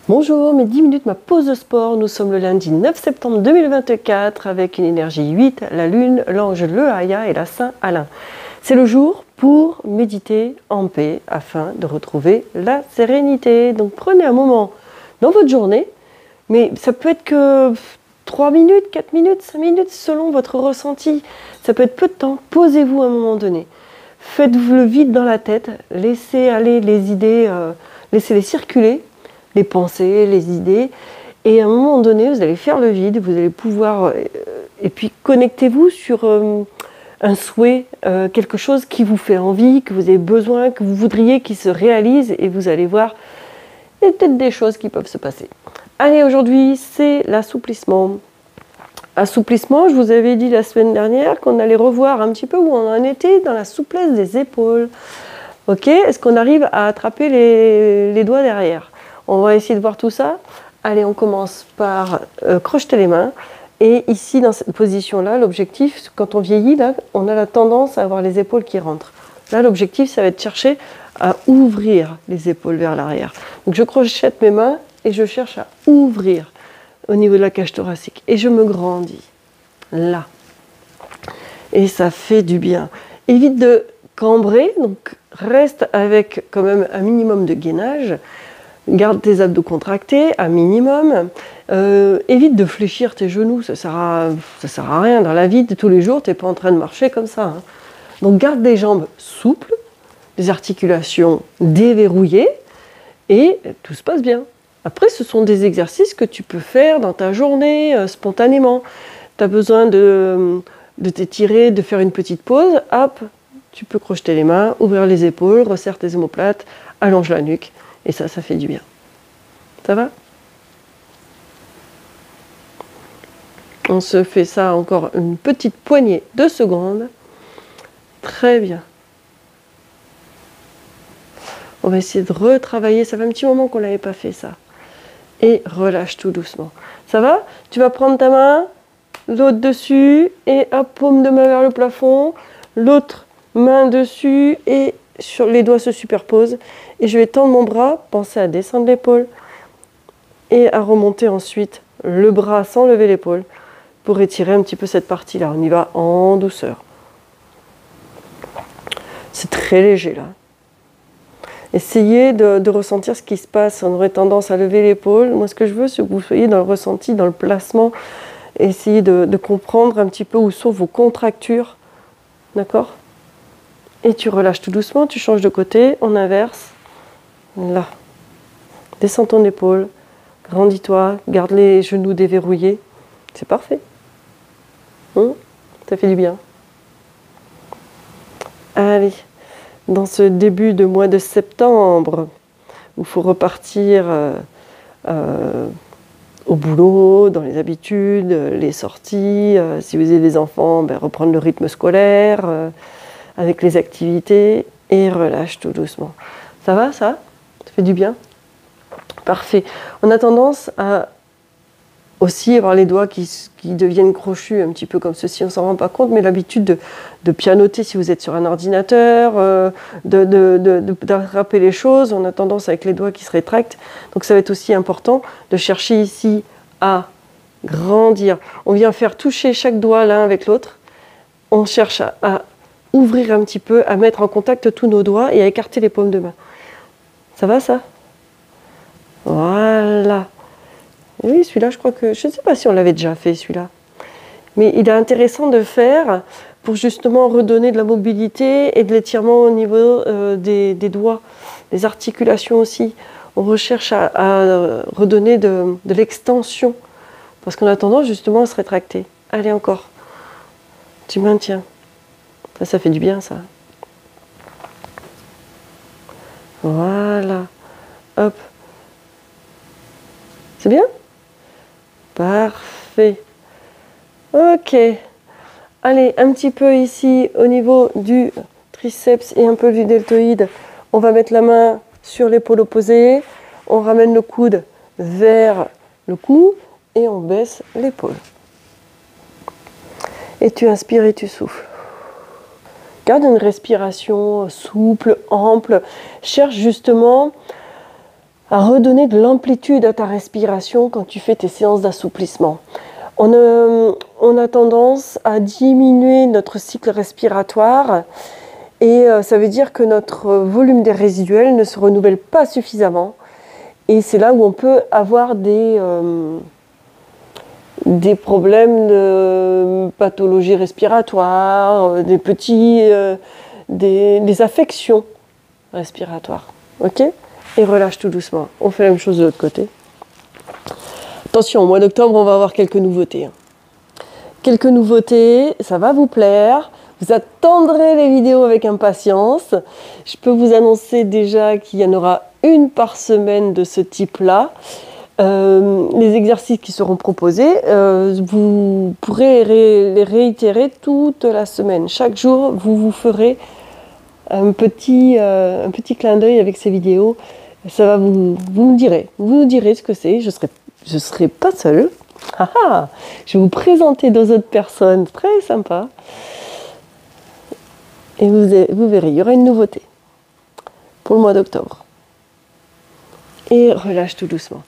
Bonjour, mes 10 minutes, ma pause de sport. Nous sommes le lundi 9 septembre 2024 avec une énergie 8, la lune, l'ange, le Haya et la Saint Alain. C'est le jour pour méditer en paix afin de retrouver la sérénité. Donc prenez un moment dans votre journée, mais ça peut être que 3 minutes, 4 minutes, 5 minutes selon votre ressenti. Ça peut être peu de temps. Posez-vous à un moment donné. Faites-vous le vide dans la tête. Laissez aller les idées, laissez-les circuler. Les pensées, les idées, et à un moment donné, vous allez faire le vide, vous allez pouvoir, et puis connectez-vous sur un souhait, quelque chose qui vous fait envie, que vous avez besoin, que vous voudriez qu'il se réalise, et vous allez voir, il y a peut-être des choses qui peuvent se passer. Allez, aujourd'hui, c'est l'assouplissement. Assouplissement, je vous avais dit la semaine dernière qu'on allait revoir un petit peu où on en était dans la souplesse des épaules. Ok, est-ce qu'on arrive à attraper les doigts derrière ? On va essayer de voir tout ça. Allez, on commence par crocheter les mains. Et ici, dans cette position-là, l'objectif, quand on vieillit, là, on a la tendance à avoir les épaules qui rentrent. Là, l'objectif, ça va être de chercher à ouvrir les épaules vers l'arrière. Donc, je crochette mes mains et je cherche à ouvrir au niveau de la cage thoracique. Et je me grandis. Là. Et ça fait du bien. Évite de cambrer, donc reste avec quand même un minimum de gainage. Garde tes abdos contractés, un minimum. Évite de fléchir tes genoux, ça sert à rien. Dans la vie de tous les jours, tu n'es pas en train de marcher comme ça. Hein. Donc garde des jambes souples, des articulations déverrouillées, et tout se passe bien. Après, ce sont des exercices que tu peux faire dans ta journée, spontanément. Tu as besoin de t'étirer, de faire une petite pause, hop, tu peux crocheter les mains, ouvrir les épaules, resserre tes omoplates, allonge la nuque. Et ça fait du bien. Ça va? On se fait ça encore une petite poignée de secondes. Très bien. On va essayer de retravailler. Ça fait un petit moment qu'on ne l'avait pas fait ça. Et relâche tout doucement. Ça va? Tu vas prendre ta main, l'autre dessus, et hop, paume de main vers le plafond. L'autre main dessus, et sur les doigts se superposent. Et je vais tendre mon bras, penser à descendre l'épaule et à remonter ensuite le bras sans lever l'épaule pour étirer un petit peu cette partie-là. On y va en douceur. C'est très léger là. Essayez de ressentir ce qui se passe. On aurait tendance à lever l'épaule. Moi, ce que je veux, c'est que vous soyez dans le ressenti, dans le placement. Essayez de comprendre un petit peu où sont vos contractures. D'accord ? Et tu relâches tout doucement, tu changes de côté, on inverse. Là. Descends ton épaule, grandis-toi, garde les genoux déverrouillés. C'est parfait. Ça fait du bien. Allez, dans ce début de mois de septembre, où il faut repartir au boulot, dans les habitudes, les sorties, si vous avez des enfants, reprendre le rythme scolaire, avec les activités, et relâche tout doucement. Ça va, ça? Ça fait du bien? Parfait. On a tendance à aussi avoir les doigts qui deviennent crochus, un petit peu comme ceci, on ne s'en rend pas compte, mais l'habitude de pianoter si vous êtes sur un ordinateur, d'attraper les choses, on a tendance avec les doigts qui se rétractent. Donc ça va être aussi important de chercher ici à grandir. On vient faire toucher chaque doigt l'un avec l'autre. On cherche à ouvrir un petit peu, à mettre en contact tous nos doigts et à écarter les paumes de main. Ça va, ça? Voilà. Et oui, celui-là, je crois que... Je ne sais pas si on l'avait déjà fait, celui-là. Mais il est intéressant de faire pour justement redonner de la mobilité et de l'étirement au niveau des doigts, des articulations aussi. On recherche à redonner de l'extension parce qu'on a tendance justement à se rétracter. Allez, encore. Tu maintiens. Ça fait du bien, ça. Voilà. Hop. C'est bien? Parfait. Ok. Allez, un petit peu ici au niveau du triceps et un peu du deltoïde. On va mettre la main sur l'épaule opposée. On ramène le coude vers le cou et on baisse l'épaule. Et tu inspires et tu souffles. Garde une respiration souple, ample. Cherche justement à redonner de l'amplitude à ta respiration quand tu fais tes séances d'assouplissement. On a tendance à diminuer notre cycle respiratoire et ça veut dire que notre volume d'air résiduel ne se renouvelle pas suffisamment. Et c'est là où on peut avoir des problèmes de pathologie respiratoire, des affections respiratoires. Ok ? Et relâche tout doucement. On fait la même chose de l'autre côté. Attention, au mois d'octobre, on va avoir quelques nouveautés. Quelques nouveautés, ça va vous plaire. Vous attendrez les vidéos avec impatience. Je peux vous annoncer déjà qu'il y en aura une par semaine de ce type-là. Les exercices qui seront proposés, vous pourrez les réitérer toute la semaine. Chaque jour, vous ferez un petit clin d'œil avec ces vidéos. Ça va vous nous direz ce que c'est. Je serai pas seule. Je vais vous présenter deux autres personnes très sympas. Et vous verrez, il y aura une nouveauté pour le mois d'octobre. Et relâche tout doucement.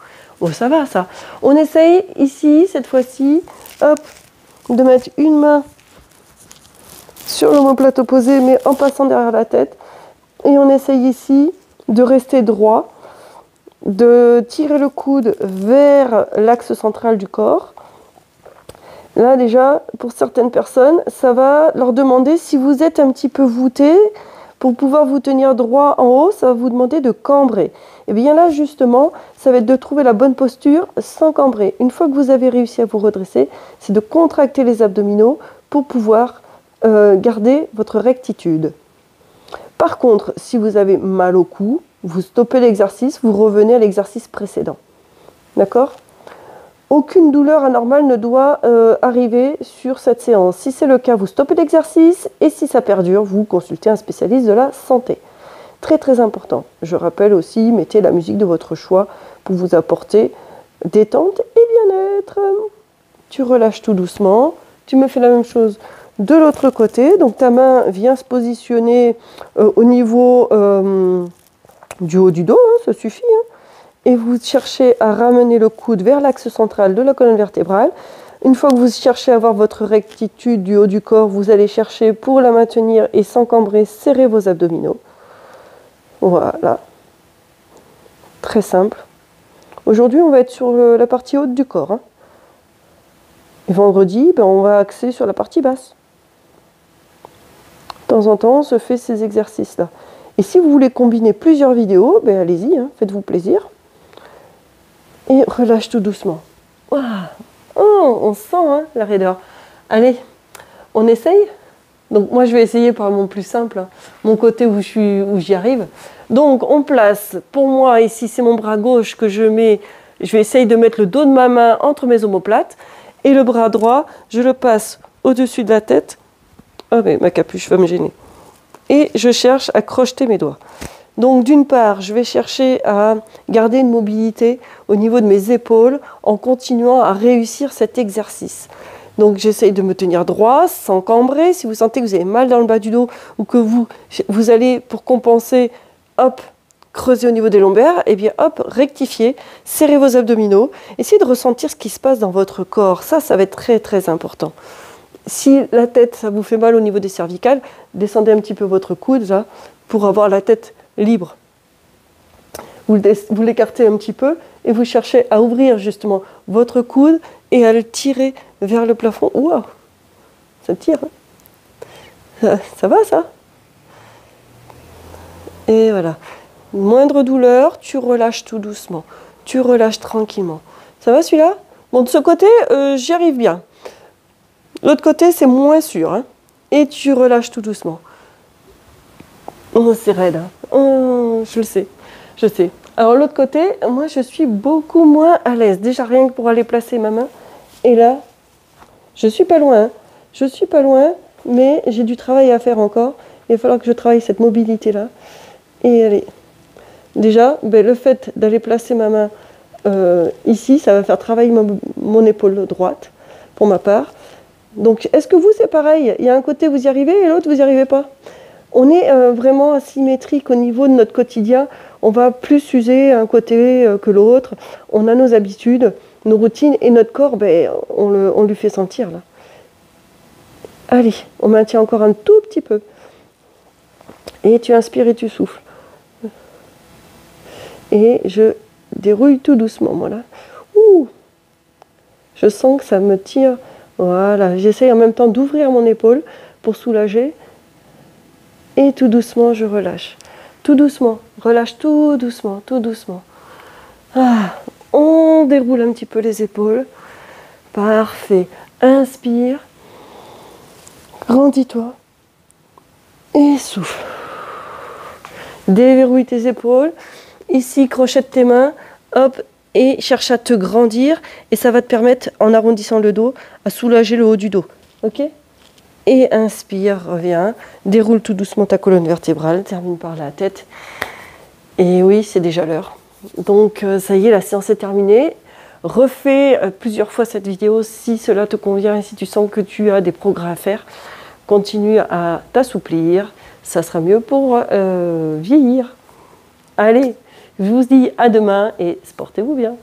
Oh, ça va, ça. On essaye ici, cette fois-ci, hop, de mettre une main sur l'omoplate opposée, mais en passant derrière la tête. Et on essaye ici de rester droit, de tirer le coude vers l'axe central du corps. Là, déjà, pour certaines personnes, ça va leur demander, si vous êtes un petit peu voûté, pour pouvoir vous tenir droit en haut, ça va vous demander de cambrer. Et bien là, justement, ça va être de trouver la bonne posture sans cambrer. Une fois que vous avez réussi à vous redresser, c'est de contracter les abdominaux pour pouvoir garder votre rectitude. Par contre, si vous avez mal au cou, vous stoppez l'exercice, vous revenez à l'exercice précédent. D'accord ? Aucune douleur anormale ne doit arriver sur cette séance. Si c'est le cas, vous stoppez l'exercice et si ça perdure, vous consultez un spécialiste de la santé. Très très important. Je rappelle aussi, mettez la musique de votre choix pour vous apporter détente et bien-être. Tu relâches tout doucement. Tu me fais la même chose de l'autre côté. Donc ta main vient se positionner au niveau du haut du dos, hein, ça suffit. Hein. Et vous cherchez à ramener le coude vers l'axe central de la colonne vertébrale. Une fois que vous cherchez à avoir votre rectitude du haut du corps, vous allez chercher pour la maintenir et sans cambrer, serrer vos abdominaux. Voilà. Très simple. Aujourd'hui, on va être sur la partie haute du corps. Hein. Et vendredi, on va axer sur la partie basse. De temps en temps, on se fait ces exercices-là. Et si vous voulez combiner plusieurs vidéos, allez-y, hein, faites-vous plaisir. Et relâche tout doucement. Wow. Oh, on sent hein, la raideur. Allez, on essaye. Donc moi je vais essayer par mon plus simple, hein, mon côté où j'y arrive. Donc on place, pour moi ici c'est mon bras gauche que je mets, je vais essayer de mettre le dos de ma main entre mes omoplates. Et le bras droit, je le passe au-dessus de la tête. Ah mais ma capuche va me gêner. Et je cherche à crocheter mes doigts. Donc d'une part, je vais chercher à garder une mobilité au niveau de mes épaules en continuant à réussir cet exercice. Donc j'essaye de me tenir droit, sans cambrer. Si vous sentez que vous avez mal dans le bas du dos ou que vous allez, pour compenser, hop, creuser au niveau des lombaires, et bien hop, rectifiez, serrez vos abdominaux. Essayez de ressentir ce qui se passe dans votre corps. Ça va être très très important. Si la tête, ça vous fait mal au niveau des cervicales, descendez un petit peu votre coude là, pour avoir la tête libre. Vous l'écartez un petit peu et vous cherchez à ouvrir justement votre coude et à le tirer vers le plafond. Waouh, ça tire. Hein, ça va ça? Et voilà. Moindre douleur, tu relâches tout doucement. Tu relâches tranquillement. Ça va celui-là? Bon, de ce côté, j'y arrive bien. L'autre côté, c'est moins sûr. Hein. Et tu relâches tout doucement. Oh, c'est raide. Hein. Oh, je le sais. Je sais. Alors, l'autre côté, moi, je suis beaucoup moins à l'aise. Déjà, rien que pour aller placer ma main. Et là, je suis pas loin. Hein. Je suis pas loin, mais j'ai du travail à faire encore. Il va falloir que je travaille cette mobilité-là. Et allez. Déjà, le fait d'aller placer ma main ici, ça va faire travailler mon épaule droite, pour ma part. Donc, est-ce que vous, c'est pareil? Il y a un côté, vous y arrivez, et l'autre, vous n'y arrivez pas? On est vraiment asymétrique au niveau de notre quotidien. On va plus user un côté que l'autre. On a nos habitudes, nos routines, et notre corps, ben, on lui fait sentir, là. Allez, on maintient encore un tout petit peu. Et tu inspires et tu souffles. Et je dérouille tout doucement, voilà. Ouh, je sens que ça me tire. Voilà, j'essaye en même temps d'ouvrir mon épaule pour soulager. Et tout doucement, je relâche. Tout doucement, relâche tout doucement, tout doucement. Ah, on déroule un petit peu les épaules. Parfait. Inspire. Grandis-toi. Et souffle. Déverrouille tes épaules. Ici, crochette tes mains. Hop. Et cherche à te grandir. Et ça va te permettre, en arrondissant le dos, à soulager le haut du dos. Ok ? Et inspire, reviens, déroule tout doucement ta colonne vertébrale, termine par la tête. Et oui, c'est déjà l'heure. Donc ça y est, la séance est terminée. Refais plusieurs fois cette vidéo si cela te convient et si tu sens que tu as des progrès à faire. Continue à t'assouplir, ça sera mieux pour vieillir. Allez, je vous dis à demain et portez-vous bien.